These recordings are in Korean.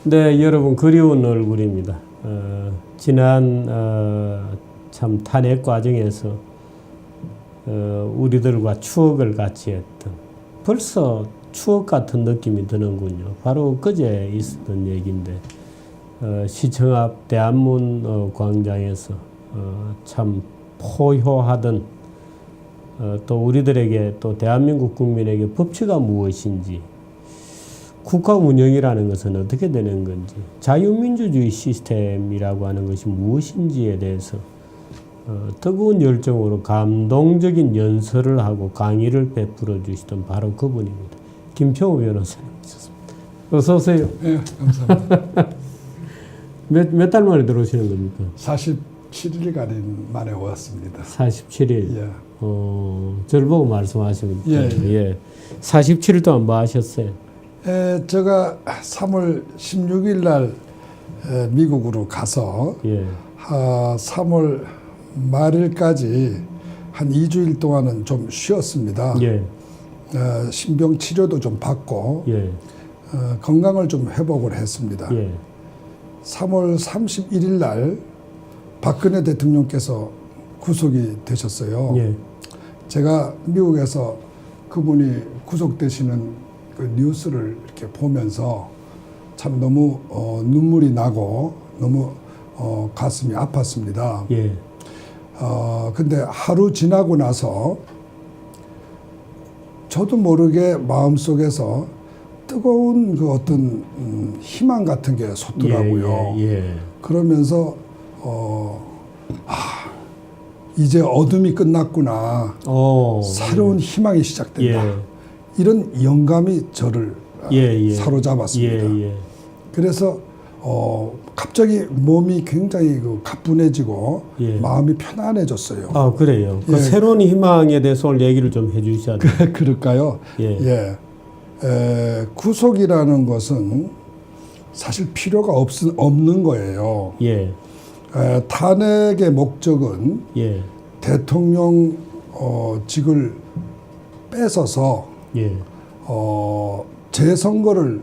네, 여러분 그리운 얼굴입니다. 지난 참 탄핵 과정에서 우리들과 추억을 같이 했던 벌써 추억 같은 느낌이 드는군요. 바로 그제 있었던 얘기인데 시청 앞 대한문 광장에서 참 포효하던 또 우리들에게 또 대한민국 국민에게 법치가 무엇인지 국가 운영이라는 것은 어떻게 되는 건지 자유민주주의 시스템이라고 하는 것이 무엇인지에 대해서 뜨거운 열정으로 감동적인 연설을 하고 강의를 베풀어 주시던 바로 그분입니다. 김평우 변호사님이셨습니다. 어서 오세요. 네, 감사합니다. 몇 달 만에 들어오시는 겁니까? 47일간 만에 왔습니다. 47일. 예. 저를 보고 말씀하시면 예, 예. 47일 동안 뭐 하셨어요? 제가 3월 16일 날 미국으로 가서 예. 3월 말일까지 한 2주일 동안은 좀 쉬었습니다. 예. 신병 치료도 좀 받고 예. 건강을 좀 회복을 했습니다. 예. 3월 31일 날 박근혜 대통령께서 구속이 되셨어요. 예. 제가 미국에서 그분이 구속되시는 그 뉴스를 이렇게 보면서 참 너무 눈물이 나고 너무 가슴이 아팠습니다. 예. 근데 하루 지나고 나서 저도 모르게 마음속에서 뜨거운 그 어떤 희망 같은 게 솟더라고요. 예. 예. 그러면서 이제 어둠이 끝났구나. 새로운 희망이 시작된다. 예. 이런 영감이 저를 사로잡았습니다. 예. 그래서 갑자기 몸이 굉장히 가뿐해지고 예. 마음이 편안해졌어요. 아, 그래요. 예. 그 새로운 희망에 대해서 오늘 얘기를 좀 해주셔야 돼요. 그럴까요? 예. 구속이라는 것은 사실 필요가 없는 거예요. 예. 탄핵의 목적은 예. 대통령직을 뺏어서 예. 재선거를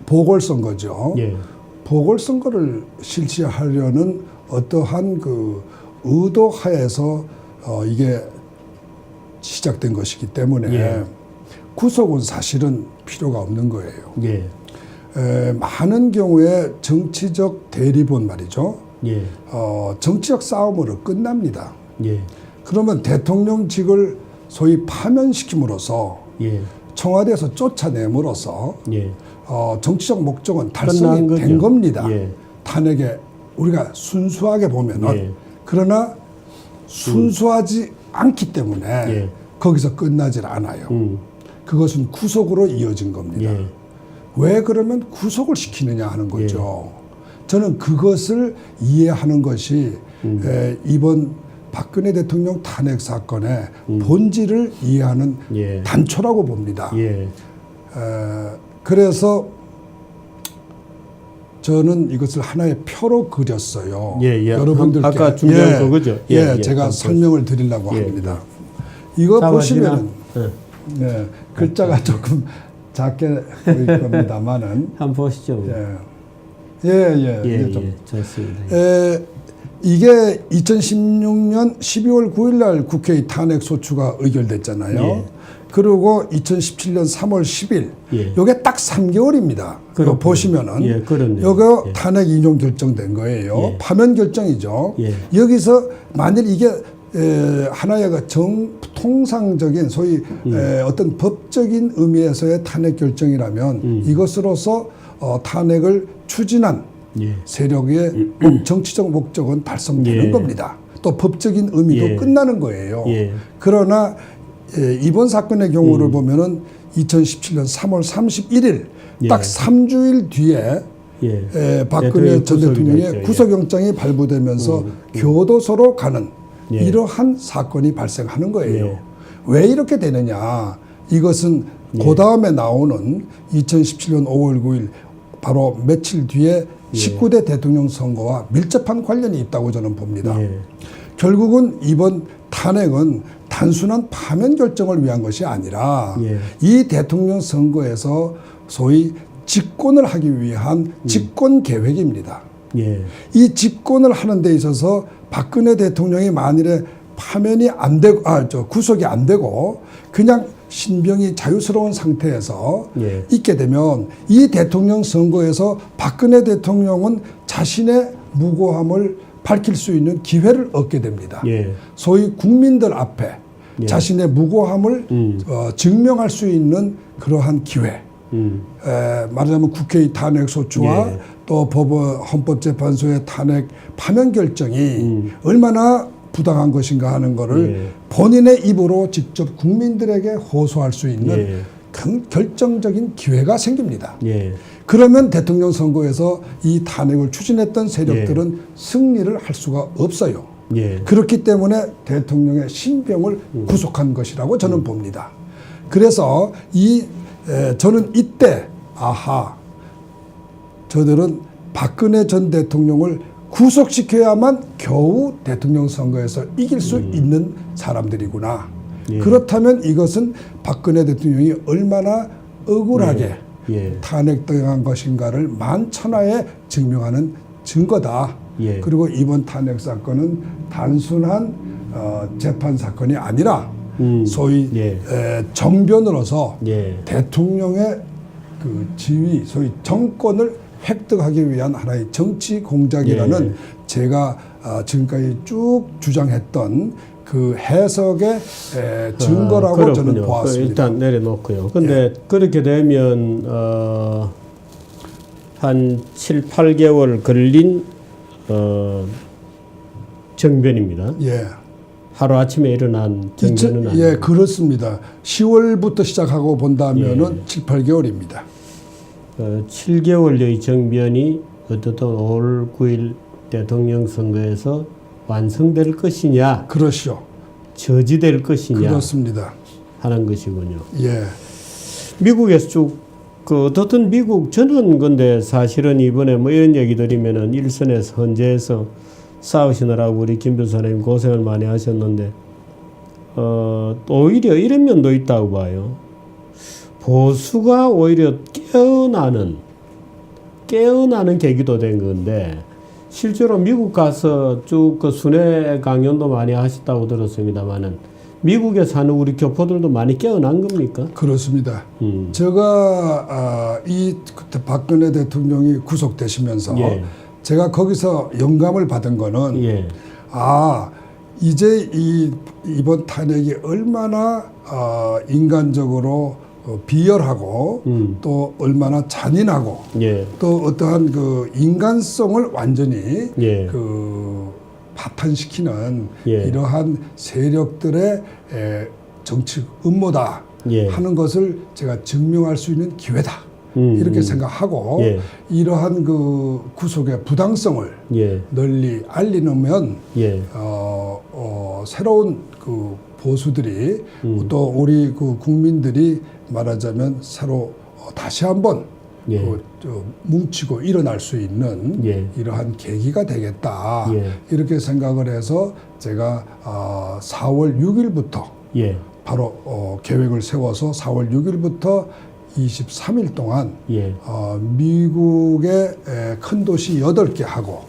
보궐선거죠. 예. 보궐선거를 실시하려는 어떠한 그 의도하에서 이게 시작된 것이기 때문에 예. 구속은 사실은 필요가 없는 거예요. 예. 많은 경우에 정치적 대립은 말이죠. 예. 정치적 싸움으로 끝납니다. 예. 그러면 대통령직을 소위 파면시킴으로써 예. 청와대에서 쫓아내므로써 예. 정치적 목적은 달성이 된 겁니다. 예. 탄핵에 우리가 순수하게 보면은 예. 그러나 순수하지 않기 때문에 예. 거기서 끝나질 않아요. 그것은 구속으로 이어진 겁니다. 예. 왜 그러면 구속을 시키느냐 하는 거죠. 저는 그것을 이해하는 것이 이번 박근혜 대통령 탄핵 사건의 본질을 이해하는 예. 단초라고 봅니다. 예. 그래서 저는 이것을 하나의 표로 그렸어요. 예. 예. 여러분들께 아까 준비한 그거죠? 제가 설명을 드리려고 합니다. 이거 보시면 글자가 조금 작게 보일 겁니다만은 한번 보시죠. 좋습니다. 이게 2016년 12월 9일 날 국회의 탄핵 소추가 의결됐잖아요. 예. 그리고 2017년 3월 10일 예. 요게 딱 3개월입니다. 이거 보시면은 요거 탄핵 인용 결정된 거예요. 파면 결정이죠. 여기서 만일 이게 하나의 통상적인 소위 어떤 법적인 의미에서의 탄핵 결정이라면 이것으로서 탄핵을 추진한 세력의 정치적 목적은 달성되는 겁니다. 또 법적인 의미도 끝나는 거예요. 그러나 이번 사건의 경우를 보면은 2017년 3월 31일 딱 3주일 뒤에 박근혜 전 대통령의 구속영장이 발부되면서 교도소로 가는 이러한 사건이 발생하는 거예요. 왜 이렇게 되느냐? 이것은 그 다음에 나오는 2017년 5월 9일 바로 며칠 뒤에 19대 대통령 선거와 밀접한 관련이 있다고 저는 봅니다. 결국은 이번 탄핵은 단순한 파면 결정을 위한 것이 아니라 이 대통령 선거에서 소위 집권을 하기 위한 집권 계획입니다. 예. 이 집권을 하는 데 있어서 박근혜 대통령이 만일에 파면이 안 되고, 구속이 안 되고 그냥 신병이 자유스러운 상태에서 예. 있게 되면 이 대통령 선거에서 박근혜 대통령은 자신의 무고함을 밝힐 수 있는 기회를 얻게 됩니다. 예. 소위 국민들 앞에 예. 자신의 무고함을 증명할 수 있는 그러한 기회. 말하자면 국회의 탄핵소추와 예. 또 법원 헌법재판소의 탄핵 파면 결정이 얼마나 부당한 것인가 하는 것을 예. 본인의 입으로 직접 국민들에게 호소할 수 있는 예. 결정적인 기회가 생깁니다. 예. 그러면 대통령 선거에서 이 탄핵을 추진했던 세력들은 승리를 할 수가 없어요. 예. 그렇기 때문에 대통령의 신병을 구속한 것이라고 저는 봅니다. 그래서 저는 이때 저들은 박근혜 전 대통령을 구속시켜야만 겨우 대통령 선거에서 이길 수 있는 사람들이구나. 예. 그렇다면 이것은 박근혜 대통령이 얼마나 억울하게 예. 탄핵당한 것인가를 만천하에 증명하는 증거다. 예. 그리고 이번 탄핵 사건은 단순한 재판 사건이 아니라 소위 예. 정변으로서 예. 대통령의 그 지위, 소위 정권을 획득하기 위한 하나의 정치 공작이라는 예. 제가 지금까지 쭉 주장했던 그 해석의 증거라고 그렇군요. 저는 보았습니다. 일단 내려놓고요. 근데 그렇게 되면 한 7, 8개월 걸린 정변입니다. 예. 하루아침에 일어난 정변은 아니고. 예, 그렇습니다. 10월부터 시작하고 본다면은 7, 8개월입니다. 7개월의 정변이 어떻든 5월 9일 대통령 선거에서 완성될 것이냐, 그렇죠. 저지될 것이냐 그렇습니다. 하는 것이군요. 예. 미국에서 쭉 어떻든 미국 저는 근데 사실은 이번에 뭐 이런 얘기 드리면은 일선에서 헌재에서 싸우시느라고 우리 김 변호사님 고생을 많이 하셨는데 오히려 이런 면도 있다고 봐요. 보수가 오히려 깨어나는 계기도 된 건데 실제로 미국 가서 쭉 그 순회 강연도 많이 하셨다고 들었습니다만은 미국에 사는 우리 교포들도 많이 깨어난 겁니까? 그렇습니다. 제가 그때 박근혜 대통령이 구속되시면서 예. 제가 거기서 영감을 받은 거는 예. 이제 이번 탄핵이 얼마나 인간적으로 비열하고 또 얼마나 잔인하고 예. 또 어떠한 그 인간성을 완전히 예. 파탄시키는 예. 이러한 세력들의 정치 음모다 예. 하는 것을 제가 증명할 수 있는 기회다. 이렇게 생각하고 예. 이러한 그 구속의 부당성을 예. 널리 알리면 예. 새로운 그 보수들이 또 우리 그 국민들이 말하자면 새로 다시 한번 예. 뭉치고 일어날 수 있는 예. 이러한 계기가 되겠다. 예. 이렇게 생각을 해서 제가 4월 6일부터 예. 바로 계획을 세워서 4월 6일부터 23일 동안 예. 미국의 큰 도시 8개 하고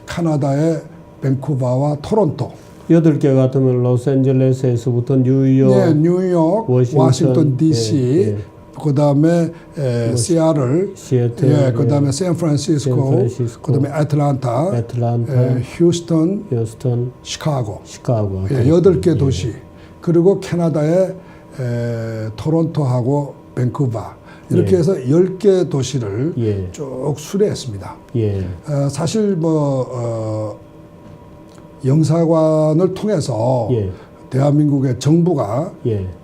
캐나다의 밴쿠버와 토론토 8개 같으면 로스앤젤레스에서부터 뉴욕, 네, 뉴욕, 워싱턴 DC, 예. 그다음에 시애틀, 시애틀, 예, 그다음에 샌프란시스코, 그다음에 애틀란타, 휴스턴, 시카고, 예, 8개 도시. 그리고 캐나다의 토론토하고 밴쿠버 이렇게 해서 10개 도시를 쭉 수례했습니다. 사실 영사관을 통해서 대한민국의 정부가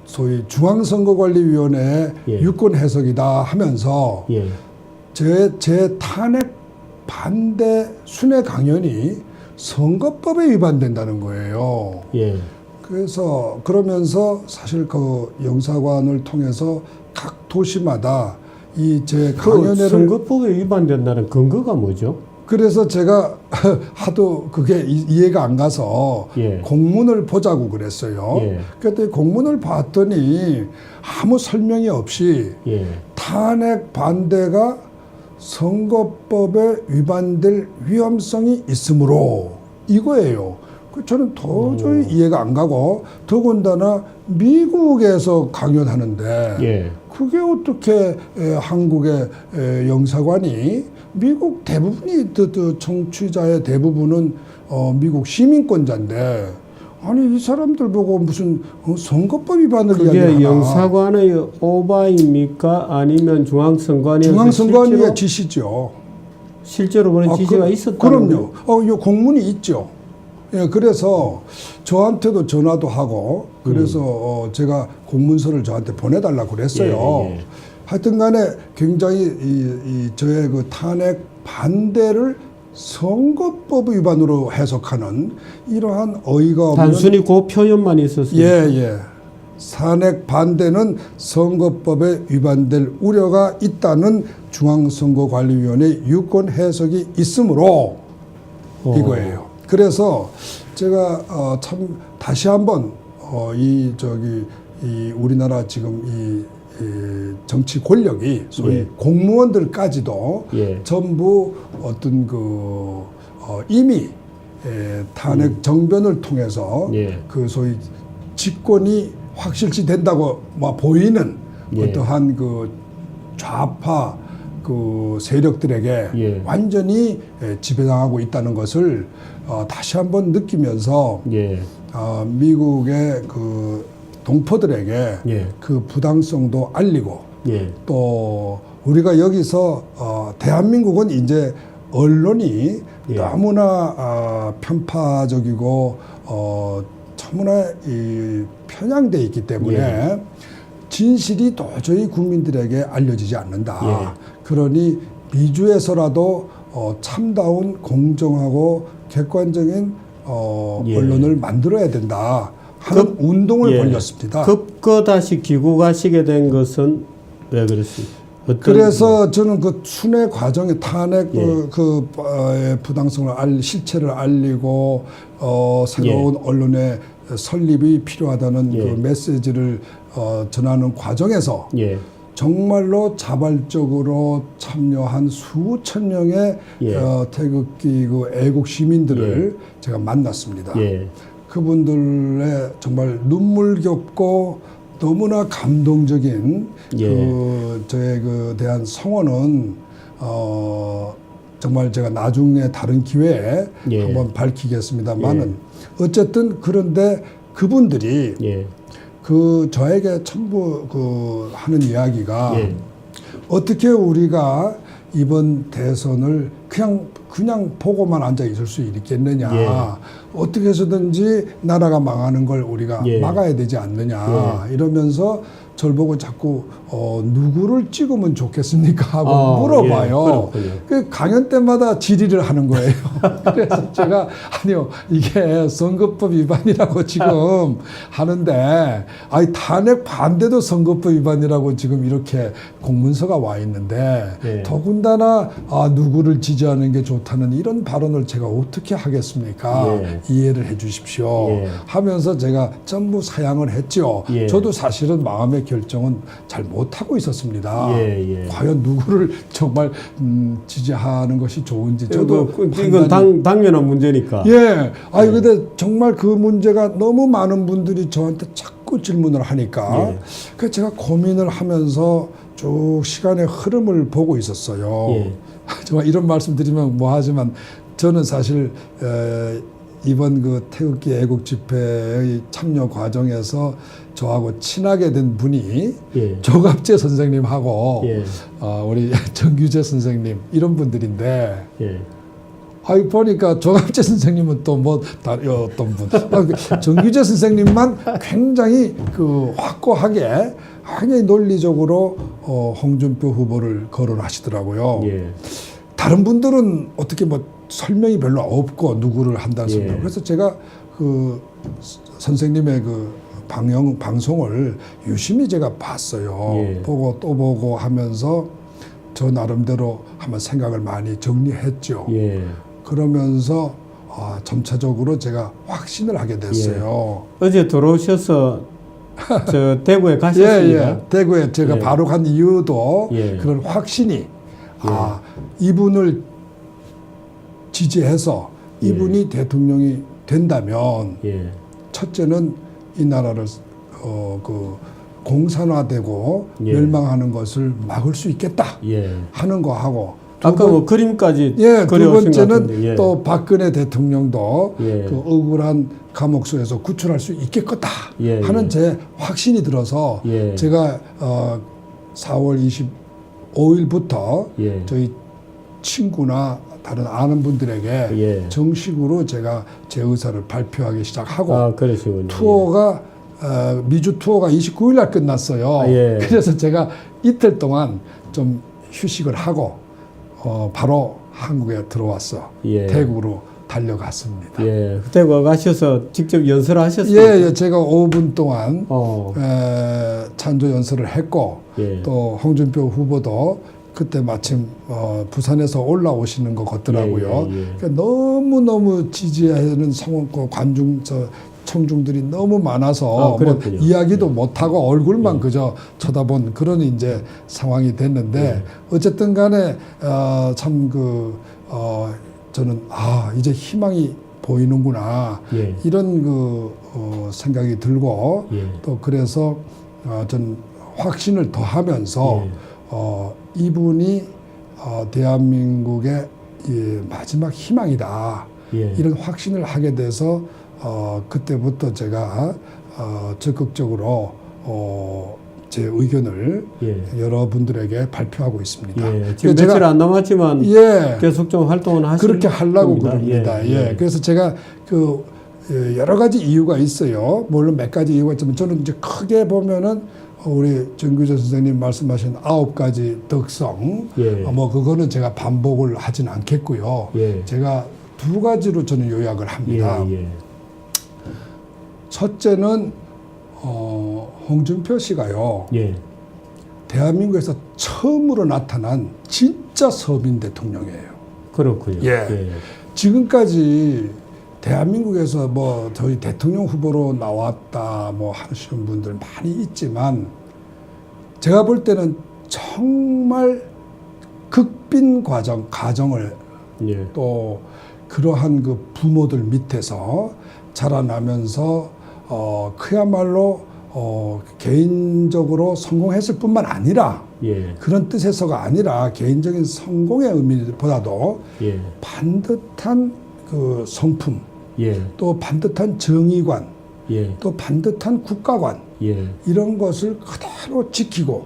소위 중앙선거관리위원회의 유권 해석이다 하면서 제 탄핵 반대 순회 강연이 선거법에 위반된다는 거예요. 그래서 그러면서 사실 그 영사관을 통해서 각 도시마다 이 제 강연회를 선거법에 위반된다는 근거가 뭐죠? 그래서 제가 하도 그게 이해가 안 가서 예. 공문을 보자고 그랬어요. 예. 그때 공문을 봤더니 아무 설명이 없이 예. 탄핵 반대가 선거법에 위반될 위험성이 있으므로 이거예요. 저는 도저히 이해가 안 가고 더군다나 미국에서 강연하는데 예. 그게 어떻게 한국의 영사관이 미국 대부분이 청취자의 대부분은 미국 시민권자인데 아니 이 사람들 보고 무슨 선거법 위반을 이야기하나. 그게 영사관의 오바입니까? 아니면 중앙선관위에서 중앙선관위의 지시죠. 실제로 그런 지시가 있었다는 그럼요. 이 공문이 있죠. 예, 그래서 저한테도 전화도 하고 그래서 제가 공문서를 저한테 보내달라고 그랬어요. 예, 예. 하여튼 간에 굉장히 저의 그 탄핵 반대를 선거법 위반으로 해석하는 이러한 어이가 없는 단순히 그 표현만 있었어요. 예. 탄핵 반대는 선거법에 위반될 우려가 있다는 중앙선거관리위원회 유권 해석이 있으므로 이거예요. 그래서 제가 참 다시 한번 이 우리나라 지금 이 정치 권력이 소위 예. 공무원들까지도 예. 전부 어떤 이미 탄핵 정변을 통해서 예. 그 소위 집권이 확실시 된다고 보이는 예. 어떠한 그 좌파 그 세력들에게 예. 완전히 지배당하고 있다는 것을 다시 한번 느끼면서 예. 미국의 그 동포들에게 예. 그 부당성도 알리고 예. 또 우리가 여기서 대한민국은 이제 언론이 예. 너무나 편파적이고 너무나 편향돼 있기 때문에 예. 진실이 도저히 국민들에게 알려지지 않는다. 예. 그러니 미주에서라도 참다운 공정하고 객관적인 예. 언론을 만들어야 된다 하는 운동을 예. 벌였습니다. 급거 다시 귀국하시게 된 것은 왜 그랬습니까? 그래서 저는 그 순회 과정에 탄핵 예. 부당성을 실체를 알리고 새로운 예. 언론의 설립이 필요하다는 예. 그 메시지를 전하는 과정에서 예. 정말로 자발적으로 참여한 수천 명의 예. 태극기 그 애국 시민들을 제가 만났습니다. 예. 그분들의 정말 눈물겹고 너무나 감동적인 예. 그 저의 그 대한 성원은 정말 제가 나중에 다른 기회에 예. 한번 밝히겠습니다만은 어쨌든 그런데 그분들이 예. 그 저에게 전부 그 하는 이야기가 예. 어떻게 우리가 이번 대선을 그냥 보고만 앉아 있을 수 있겠느냐. 예. 어떻게 해서든지 나라가 망하는 걸 우리가 예. 막아야 되지 않느냐. 이러면서 저를 보고 자꾸 누구를 찍으면 좋겠습니까 하고 물어봐요. 예. 그 강연 때마다 질의를 하는 거예요. 그래서 제가 아니요 이게 선거법 위반이라고 지금 하는데 탄핵 반대도 선거법 위반이라고 지금 이렇게 공문서가 와 있는데 예. 더군다나 누구를 지지하는 게 좋다는 이런 발언을 제가 어떻게 하겠습니까? 예. 이해를 해 주십시오. 예. 하면서 제가 전부 사양을 했죠. 예. 저도 사실은 마음의 결정은 잘 못하고 있었습니다. 예. 예. 과연 누구를 정말 지지하는 것이 좋은지 저도 이건 당면한 문제니까. 예. 근데 정말 그 문제가 너무 많은 분들이 저한테 자꾸 질문을 하니까 예. 그래서 제가 고민을 하면서 쭉 시간의 흐름을 보고 있었어요. 예. 정말 이런 말씀 드리면 뭐하지만 저는 사실 이번 그 태극기 애국 집회의 참여 과정에서 저하고 친하게 된 분이 예. 조갑재 선생님하고 예. 우리 정규재 선생님 이런 분들인데 예. 보니까 조갑재 선생님은 또 어떤 분 정규재 선생님만 굉장히 그 확고하게 굉장히 논리적으로 홍준표 후보를 거론하시더라고요. 예. 다른 분들은 어떻게 설명이 별로 없고 누구를 한다는 설명. 예. 그래서 제가 그 선생님의 그 방송을 유심히 제가 봤어요. 예. 보고 또 보고 하면서 저 나름대로 한번 생각을 많이 정리했죠. 예. 그러면서 점차적으로 제가 확신을 하게 됐어요. 어제 들어오셔서 저 대구에 예, 가셨습니다. 예. 대구에 제가 예. 바로 간 이유도 예. 그런 확신이 이분을 지지해서 이분이 대통령이 된다면 예. 첫째는 이 나라를 공산화되고 예. 멸망하는 것을 막을 수 있겠다 예. 하는 거 하고 아까 뭐 그림까지 두 그려오신 것 번째는 같은데, 예. 또 박근혜 대통령도 예. 그 억울한 감옥소에서 구출할 수 있겠다 예, 하는 예. 제 확신이 들어서 예. 제가 4월 25일부터 예. 저희 친구나 다른 아는 분들에게 예. 정식으로 제가 제 의사를 발표하기 시작하고 그러시군요. 투어가 미주 투어가 29일 날 끝났어요. 예. 그래서 제가 이틀 동안 좀 휴식을 하고 바로 한국에 들어왔어. 예. 대구로 달려갔습니다. 예. 대구 가셔서 직접 연설을 하셨습니까? 예, 제가 5분 동안 어. 찬조 연설을 했고 예. 또 홍준표 후보도 그때 마침 부산에서 올라오시는 것 같더라고요. 예, 예, 예. 그러니까 너무 지지하는 성원고 청중들이 너무 많아서 뭐 그렇군요. 이야기도 못하고 얼굴만 예. 그저 쳐다본 그런 이제 상황이 됐는데 어쨌든 간에 참 저는 이제 희망이 보이는구나 예. 이런 생각이 들고 예. 또 그래서 전 확신을 더하면서 이분이 대한민국의 마지막 희망이다. 예. 이런 확신을 하게 돼서 그때부터 제가 적극적으로 제 의견을 예. 여러분들에게 발표하고 있습니다. 예. 지금 며칠 안 남았지만 계속 좀 활동을 하실 그렇게 하려고 겁니다. 그럽니다. 예. 그래서 제가 여러 가지 이유가 있어요. 물론 몇 가지 이유가 있지만 저는 이제 크게 보면은 우리 정규재 선생님 말씀하신 9가지 덕성, 뭐 그거는 제가 반복을 하진 않겠고요. 제가 2가지로 저는 요약을 합니다. 첫째는 홍준표 씨가요. 대한민국에서 처음으로 나타난 진짜 서민 대통령이에요. 그렇군요. 지금까지 대한민국에서 뭐 저희 대통령 후보로 나왔다 뭐 하시는 분들 많이 있지만 제가 볼 때는 정말 극빈 가정을 또 그러한 그 부모들 밑에서 자라나면서 그야말로 개인적으로 성공했을 뿐만 아니라 그런 뜻에서가 아니라 개인적인 성공의 의미보다도 반듯한 그 성품 또 반듯한 정의관 또 반듯한 국가관 이런 것을 그대로 지키고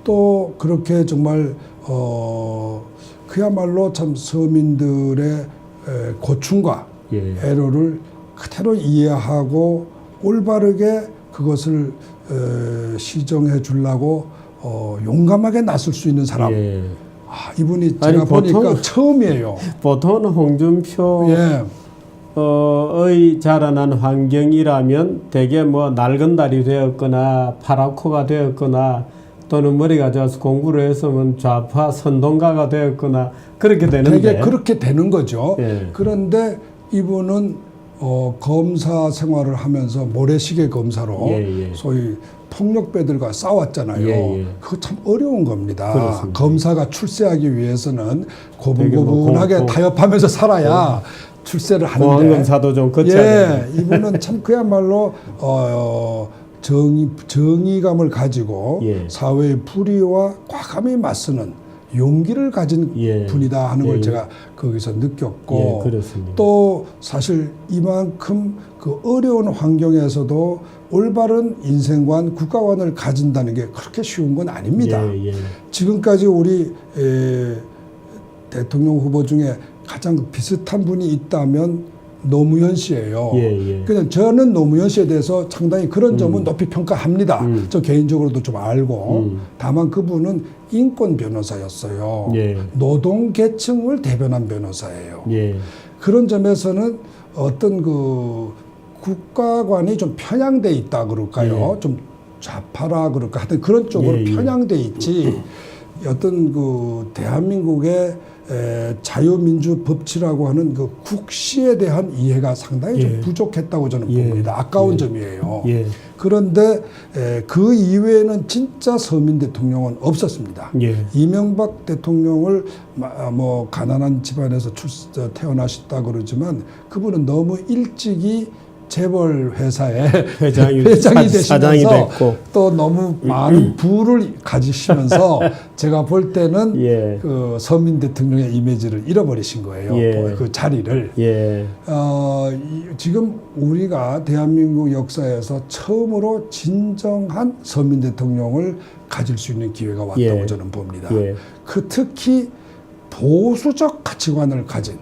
또 그렇게 정말 그야말로 참 서민들의 고충과 애로를 그대로 이해하고 올바르게 그것을 시정해 주려고 용감하게 나설 수 있는 사람. 이분이 제가 보니까 처음이에요. 보통은 홍준표 의 자라난 환경이라면 대개 뭐 낡은 달이 되었거나 파라코가 되었거나 또는 머리가 좋아서 공부를 했으면 좌파 선동가가 되었거나 그렇게 되는데 되게 그렇게 되는 거죠. 그런데 이분은 검사 생활을 하면서 모래시계 검사로 소위 폭력배들과 싸웠잖아요. 그거 참 어려운 겁니다. 그렇습니다. 검사가 출세하기 위해서는 고분고분하게 타협하면서 살아야 출세를 하는데 공안검사도 좀 거쳐야 되는. 이분은 참 그야말로 정의감을 가지고 사회의 불의와 과감히 맞서는 용기를 가진 분이다 하는 걸 제가 거기서 느꼈고 또 사실 이만큼 그 어려운 환경에서도 올바른 인생관, 국가관을 가진다는 게 그렇게 쉬운 건 아닙니다. 지금까지 우리 대통령 후보 중에 가장 비슷한 분이 있다면 노무현 씨예요. 그냥 저는 노무현 씨에 대해서 상당히 그런 점은 높이 평가합니다. 저 개인적으로도 좀 알고. 다만 그분은 인권 변호사였어요. 노동계층을 대변한 변호사예요. 그런 점에서는 어떤 그 국가관이 좀 편향돼 있다 그럴까요? 좀 좌파라 그럴까 하여튼 그런 쪽으로 편향돼 있지. 어떤 그 대한민국의 자유민주 법치라고 하는 그 국시에 대한 이해가 상당히 좀 부족했다고 저는 봅니다. 아까운 점이에요. 그런데 그 이외에는 진짜 서민 대통령은 없었습니다. 이명박 대통령을 뭐 가난한 집안에서 태어나셨다 그러지만 그분은 너무 일찍이 재벌 회사의 회장이 되시면서 또 너무 많은 부를 가지시면서 제가 볼 때는 그 서민 대통령의 이미지를 잃어버리신 거예요. 그 자리를. 지금 우리가 대한민국 역사에서 처음으로 진정한 서민 대통령을 가질 수 있는 기회가 왔다고 저는 봅니다. 그 특히 보수적 가치관을 가진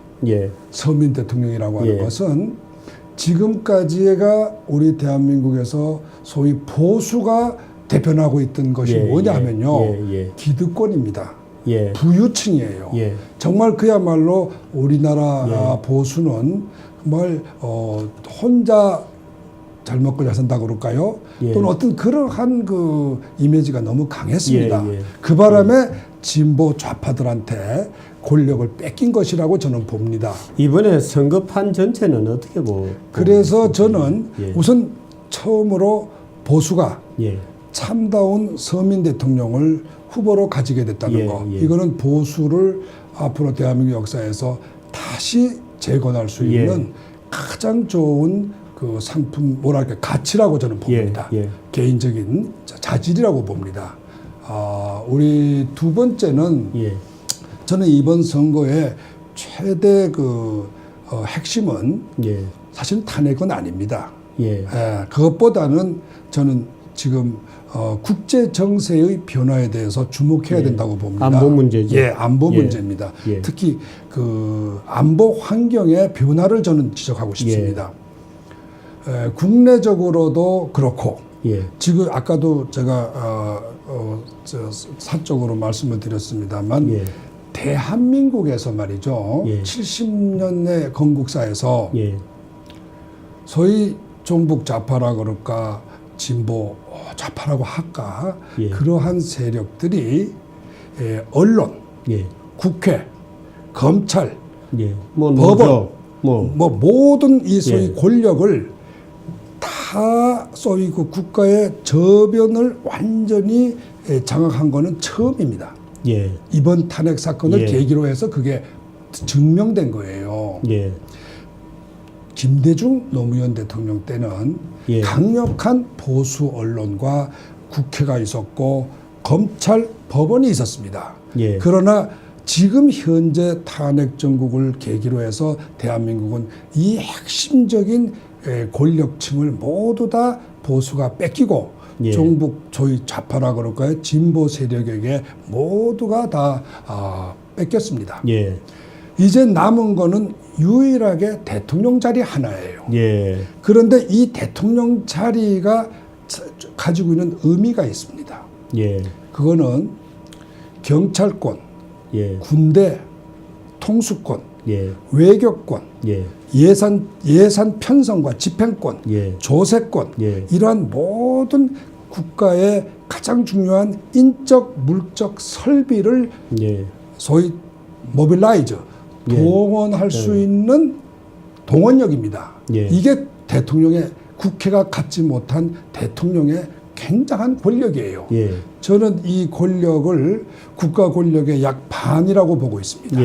서민 대통령이라고 하는 것은 지금까지가 우리 대한민국에서 소위 보수가 대변하고 있던 것이 뭐냐 하면요. 기득권입니다. 부유층이에요. 정말 그야말로 우리나라 보수는 정말 혼자 잘 먹고 잘 산다고 그럴까요? 또는 어떤 그러한 그 이미지가 너무 강했습니다. 그 바람에 진보 좌파들한테 권력을 뺏긴 것이라고 저는 봅니다. 이번에 선거판 전체는 어떻게 보고? 그래서 저는 우선 처음으로 보수가 참다운 서민 대통령을 후보로 가지게 됐다는 거. 이거는 보수를 앞으로 대한민국 역사에서 다시 재건할 수 있는 가장 좋은 그 상품, 뭐랄까, 가치라고 저는 봅니다. 개인적인 자질이라고 봅니다. 우리 두 번째는 저는 이번 선거의 최대 그 핵심은 사실 탄핵은 아닙니다. 그것보다는 저는 지금 국제 정세의 변화에 대해서 주목해야 된다고 봅니다. 안보 문제죠. 안보 문제입니다. 특히 그 안보 환경의 변화를 저는 지적하고 싶습니다. 국내적으로도 그렇고 지금 아까도 제가 사적으로 말씀을 드렸습니다만 대한민국에서 말이죠. 70년의 건국사에서 소위 종북 좌파라 그럴까 진보 좌파라고 할까 그러한 세력들이 언론, 국회, 검찰, 법원 뭐 모든 이 소위 권력을 다 소위 그 국가의 저변을 완전히 장악한 거는 처음입니다. 이번 탄핵 사건을 계기로 해서 그게 증명된 거예요. 김대중 노무현 대통령 때는 강력한 보수 언론과 국회가 있었고 검찰, 법원이 있었습니다. 그러나 지금 현재 탄핵 정국을 계기로 해서 대한민국은 이 핵심적인 권력층을 모두 다 보수가 뺏기고 종북 소위 좌파라 그럴까요? 진보 세력에게 모두가 다 뺏겼습니다. 이제 남은 거는 유일하게 대통령 자리 하나예요. 그런데 이 대통령 자리가 가지고 있는 의미가 있습니다. 그거는 경찰권, 군대, 통수권, 외교권, 예산 편성과 집행권, 조세권 이러한 모든 국가의 가장 중요한 인적, 물적 설비를 소위 모빌라이저 동원할 수 있는 동원력입니다. 이게 대통령의 국회가 갖지 못한 대통령의 굉장한 권력이에요. 저는 이 권력을 국가 권력의 약 반이라고 보고 있습니다.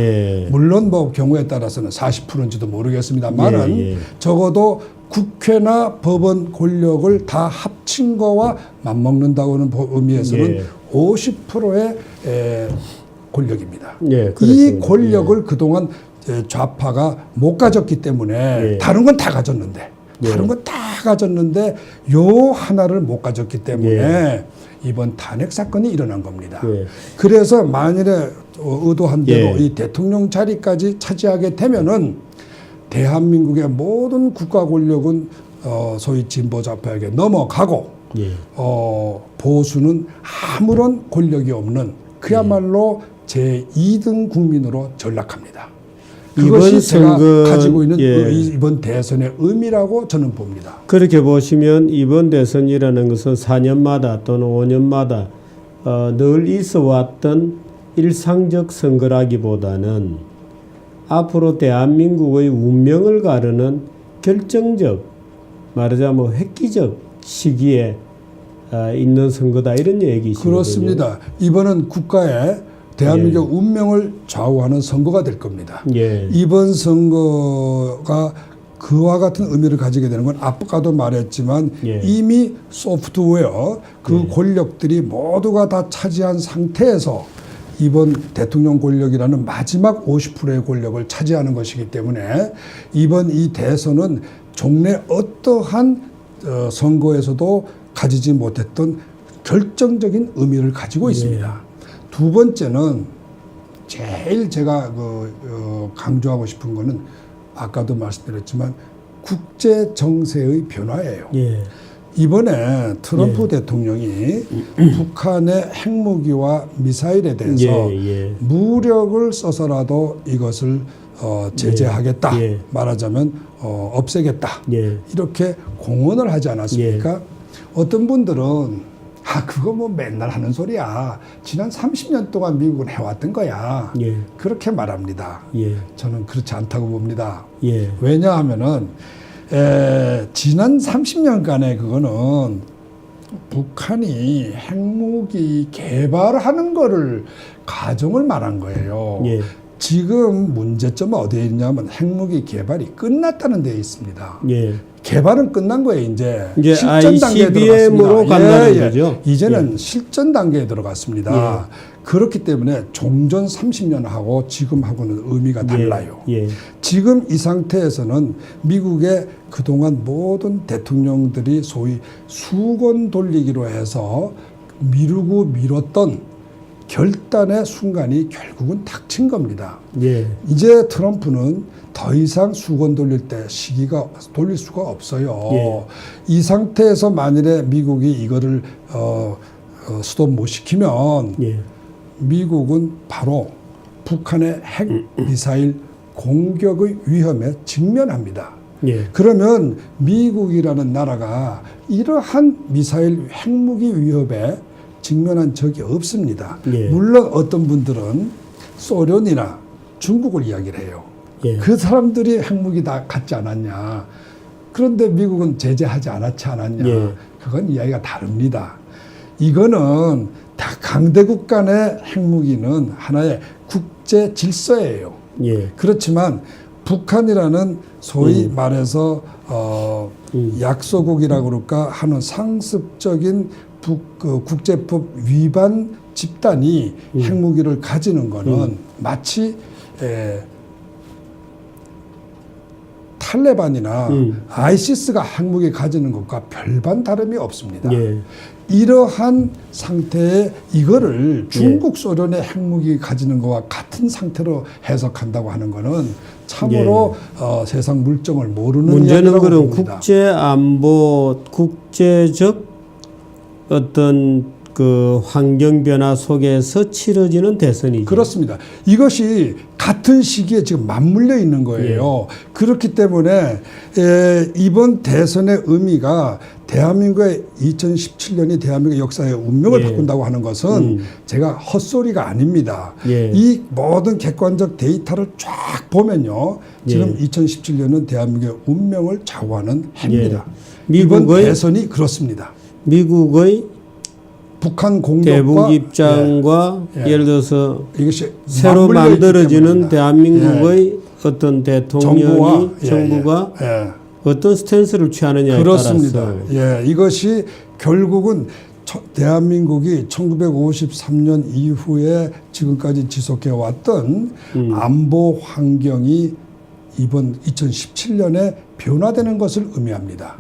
물론 뭐 경우에 따라서는 40%인지도 모르겠습니다만은 적어도 국회나 법원 권력을 다 합친 거와 맞먹는다고는 의미에서는 50%의 권력입니다. 이 권력을 그동안 좌파가 못 가졌기 때문에 다른 건 다 가졌는데 요 하나를 못 가졌기 때문에 이번 탄핵 사건이 일어난 겁니다. 그래서 만일에 의도한 대로 이 대통령 자리까지 차지하게 되면은 대한민국의 모든 국가 권력은 소위 진보 좌파에게 넘어가고 보수는 아무런 권력이 없는 그야말로 제2등 국민으로 전락합니다. 그것이 제가 가지고 있는 이번 대선의 의미라고 저는 봅니다. 그렇게 보시면 이번 대선이라는 것은 4년마다 또는 5년마다 늘 있어 왔던 일상적 선거라기보다는 앞으로 대한민국의 운명을 가르는 결정적, 말하자면 획기적 시기에 있는 선거다 이런 얘기시거든요. 그렇습니다. 이번은 국가의 대한민국 운명을 좌우하는 선거가 될 겁니다. 예. 이번 선거가 그와 같은 의미를 가지게 되는 건 아까도 말했지만 예. 이미 소프트웨어 그 권력들이 모두가 다 차지한 상태에서 이번 대통령 권력이라는 마지막 50%의 권력을 차지하는 것이기 때문에 이번 이 대선은 종래 어떠한 선거에서도 가지지 못했던 결정적인 의미를 가지고 있습니다. 두 번째는 제일 제가 강조하고 싶은 거는 아까도 말씀드렸지만 국제 정세의 변화예요. 예. 이번에 트럼프 대통령이 북한의 핵무기와 미사일에 대해서 무력을 써서라도 이것을 제재하겠다. 말하자면 없애겠다. 이렇게 공언을 하지 않았습니까? 어떤 분들은 그거 뭐 맨날 하는 소리야. 지난 30년 동안 미국은 해왔던 거야. 그렇게 말합니다. 저는 그렇지 않다고 봅니다. 왜냐하면은 지난 30년간의 그거는 북한이 핵무기 개발하는 거를 가정을 말한 거예요. 지금 문제점은 어디에 있냐면 핵무기 개발이 끝났다는 데에 있습니다. 개발은 끝난 거예요. 이제 실전 단계에 ICBM으로 간다는 거죠. 이제는 실전 단계에 들어갔습니다. 그렇기 때문에 종전 30년하고 지금하고는 의미가 달라요. 지금 이 상태에서는 미국의 그동안 모든 대통령들이 소위 수건 돌리기로 해서 미루고 미뤘던 결단의 순간이 결국은 닥친 겁니다. 이제 트럼프는 더 이상 수건 돌릴 때 시기가 돌릴 수가 없어요. 이 상태에서 만일에 미국이 이거를 스톱 못 시키면 미국은 바로 북한의 핵 미사일 공격의 위험에 직면합니다. 그러면 미국이라는 나라가 이러한 미사일 핵무기 위협에 직면한 적이 없습니다. 물론 어떤 분들은 소련이나 중국을 이야기를 해요. 그 사람들이 핵무기 다 갖지 않았냐. 그런데 미국은 제재하지 않았지 않았냐. 그건 이야기가 다릅니다. 이거는 다 강대국 간의 핵무기는 하나의 국제 질서예요. 그렇지만 북한이라는 소위 말해서 약소국이라고 그럴까 하는 상습적인 국제법 위반 집단이 핵무기를 가지는 거는 마치 탈레반이나 아이시스가 핵무기 가지는 것과 별반 다름이 없습니다. 이러한 상태에 이거를 중국 소련의 핵무기 가지는 것과 같은 상태로 해석한다고 하는 것은 참으로 세상 물정을 모르는 문제는 그런 봅니다. 국제안보, 국제적 어떤 그 환경 변화 속에서 치러지는 대선이죠. 그렇습니다. 이것이 같은 시기에 지금 맞물려 있는 거예요. 그렇기 때문에 이번 대선의 의미가 대한민국의 2017년이 대한민국의 역사의 운명을 바꾼다고 하는 것은 제가 헛소리가 아닙니다. 이 모든 객관적 데이터를 쫙 보면요. 지금 2017년은 대한민국의 운명을 좌우하는 해입니다. 이번 대선이 그렇습니다. 미국의 북한 공격과 대북 입장과 예를 들어서 이것이 새로 만들어지는 대한민국의 어떤 대통령이 정부가 어떤 스탠스를 취하느냐에 그렇습니다. 따라서 이것이 결국은 대한민국이 1953년 이후에 지금까지 지속해 왔던 안보 환경이 이번 2017년에 변화되는 것을 의미합니다.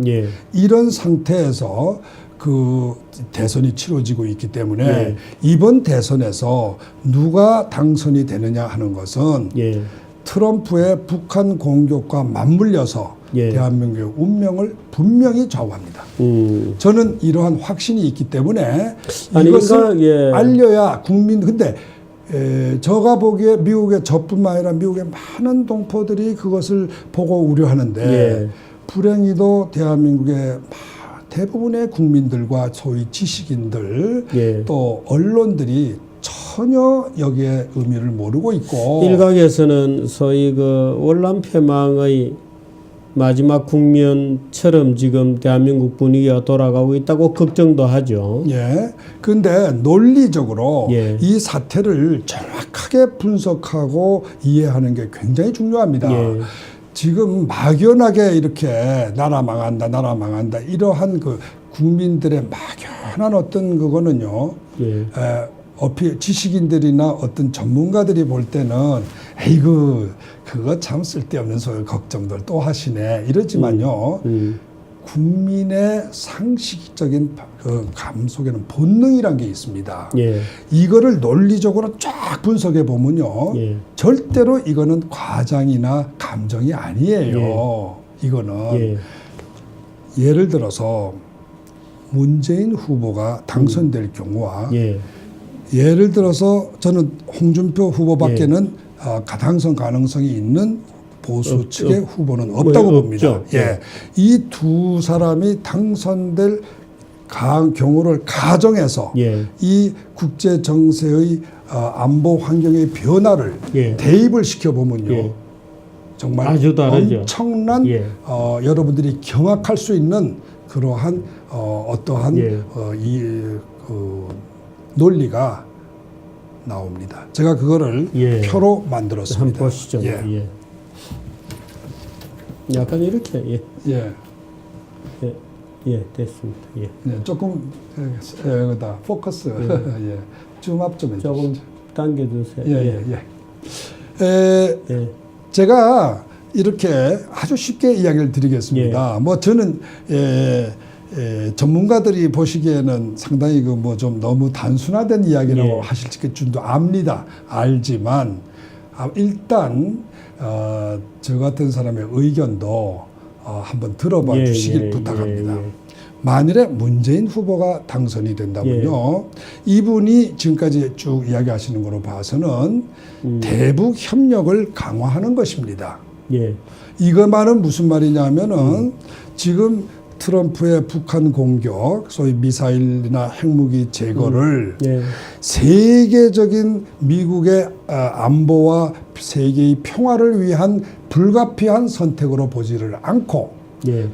이런 상태에서 그 대선이 치러지고 있기 때문에 이번 대선에서 누가 당선이 되느냐 하는 것은 트럼프의 북한 공격과 맞물려서 대한민국의 운명을 분명히 좌우합니다. 저는 이러한 확신이 있기 때문에 이것을 알려야 국민 근데 제가 보기에 미국의 저뿐만 아니라 미국의 많은 동포들이 그것을 보고 우려하는데 불행히도 대한민국의 대부분의 국민들과 소위 지식인들 또 언론들이 전혀 여기에 의미를 모르고 있고 일각에서는 소위 그 월남패망의 마지막 국면처럼 지금 대한민국 분위기가 돌아가고 있다고 걱정도 하죠. 예. 근데 논리적으로 예. 이 사태를 정확하게 분석하고 이해하는 게 굉장히 중요합니다. 예. 지금 막연하게 이렇게 나라 망한다 이러한 그 국민들의 막연한 어떤 그거는요. 예. 지식인들이나 어떤 전문가들이 볼 때는 에이그 그거 참 쓸데없는 소리 걱정들 또 하시네 이러지만요. 국민의 상식적인 그 감 속에는 본능이란 게 있습니다. 예. 이거를 논리적으로 쫙 분석해 보면요. 예. 절대로 이거는 과장이나 감정이 아니에요. 이거는 예. 예를 들어서 문재인 후보가 당선될 경우와 예. 예를 들어서 저는 홍준표 후보밖에는 당선 가능성이 있는 보수 측의 후보는 없다고 봅니다. 없죠. 예. 이 두 사람이 당선될 경우를 가정해서 예. 이 국제 정세의 안보 환경의 변화를 예. 대입을 시켜보면요. 예. 정말 아주 다르죠. 엄청난 예. 여러분들이 경악할 수 있는 그러한 어떠한 예. 그 논리가 나옵니다. 제가 그거를 예. 표로 만들었습니다. 한번 보시죠. 예. 예. 약간 이렇게 예. 예. 예. 예, 됐습니다. 예. 네, 조금 여기다 포커스 예. 줌업 좀 조금 해주시죠. 당겨주세요. 예. 예. 제가 이렇게 아주 쉽게 이야기를 드리겠습니다. 뭐 저는 전문가들이 보시기에는 상당히 그 뭐 좀 너무 단순화된 이야기라고 하실 줄도 압니다. 알지만 일단 저 같은 사람의 의견도 한번 들어봐 주시길 부탁합니다. 만일에 문재인 후보가 당선이 된다면요. 이분이 지금까지 쭉 이야기하시는 거로 봐서는 대북 협력을 강화하는 것입니다. 예. 이것만은 무슨 말이냐면은 지금 트럼프의 북한 공격, 소위 미사일이나 핵무기 제거를 세계적인 미국의 안보와 세계의 평화를 위한 불가피한 선택으로 보지를 않고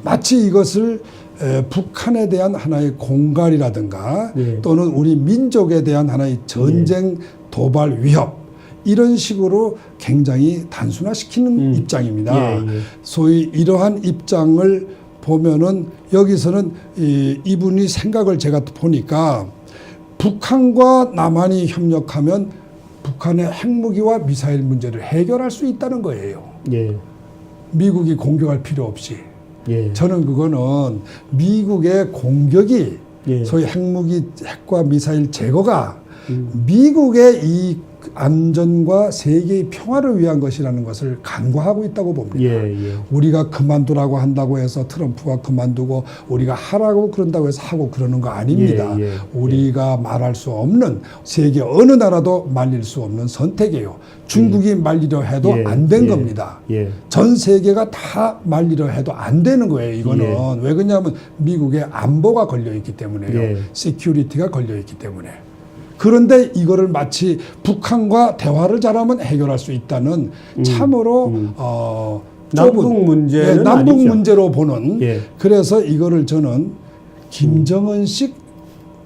마치 이것을 북한에 대한 하나의 공갈이라든가 또는 우리 민족에 대한 하나의 전쟁 도발 위협 이런 식으로 굉장히 단순화시키는 입장입니다. 소위 이러한 입장을 보면은 여기서는 이분이 생각을 제가 보니까 북한과 남한이 협력하면 북한의 핵무기와 미사일 문제를 해결할 수 있다는 거예요. 미국이 공격할 필요 없이. 저는 그거는 미국의 공격이 소위 핵과 미사일 제거가 미국의 이 안전과 세계의 평화를 위한 것이라는 것을 간과하고 있다고 봅니다. 우리가 그만두라고 한다고 해서 트럼프가 그만두고 우리가 하라고 그런다고 해서 하고 그러는 거 아닙니다. 우리가 말할 수 없는 세계 어느 나라도 말릴 수 없는 선택이에요. 중국이 말리려 해도 안 된 겁니다. 전 세계가 다 말리려 해도 안 되는 거예요. 이거는 왜 그러냐면 미국의 안보가 걸려 있기 때문에요. 시큐리티가 걸려 있기 때문에. 그런데 이거를 마치 북한과 대화를 잘하면 해결할 수 있다는 참으로 남북 문제는 남북 아니죠. 문제로 보는 그래서 이거를 저는 김정은식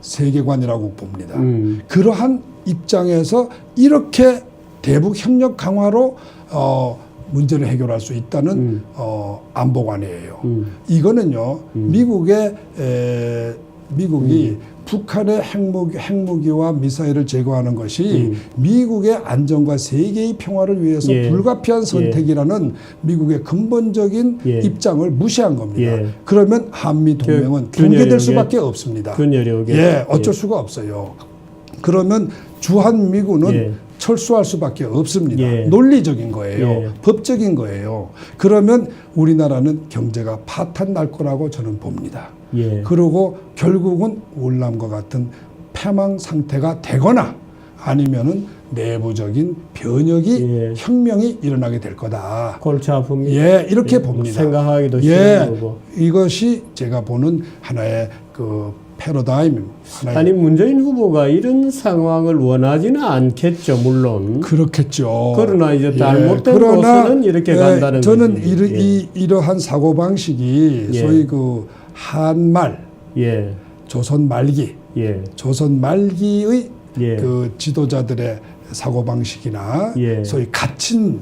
세계관이라고 봅니다. 그러한 입장에서 이렇게 대북 협력 강화로 문제를 해결할 수 있다는 안보관이에요. 이거는요 미국이 북한의 핵무기와 미사일을 제거하는 것이 미국의 안전과 세계의 평화를 위해서 불가피한 선택이라는 미국의 근본적인 입장을 무시한 겁니다. 그러면 한미 동맹은 붕괴될 수밖에 없습니다. 어쩔 수가 없어요. 그러면 주한미군은 철수할 수밖에 없습니다. 논리적인 거예요. 법적인 거예요. 그러면 우리나라는 경제가 파탄 날 거라고 저는 봅니다. 그리고 결국은 월남과 같은 패망 상태가 되거나 아니면은 내부적인 변혁이 혁명이 일어나게 될 거다. 골치 아픕니다. 이렇게 봅니다. 생각하기도 싫은 거고. 이것이 제가 보는 하나의 그 패러다임. 아니 문재인 후보가 이런 상황을 원하지는 않겠죠, 물론. 그렇겠죠. 그러나 이제 잘못된 곳은 이렇게 간다는 저는 거지. 이러한 사고 방식이 예. 소위 그 한말, 예, 조선 말기, 예, 조선 말기의 예. 그 지도자들의 사고 방식이나 예. 소위 갇힌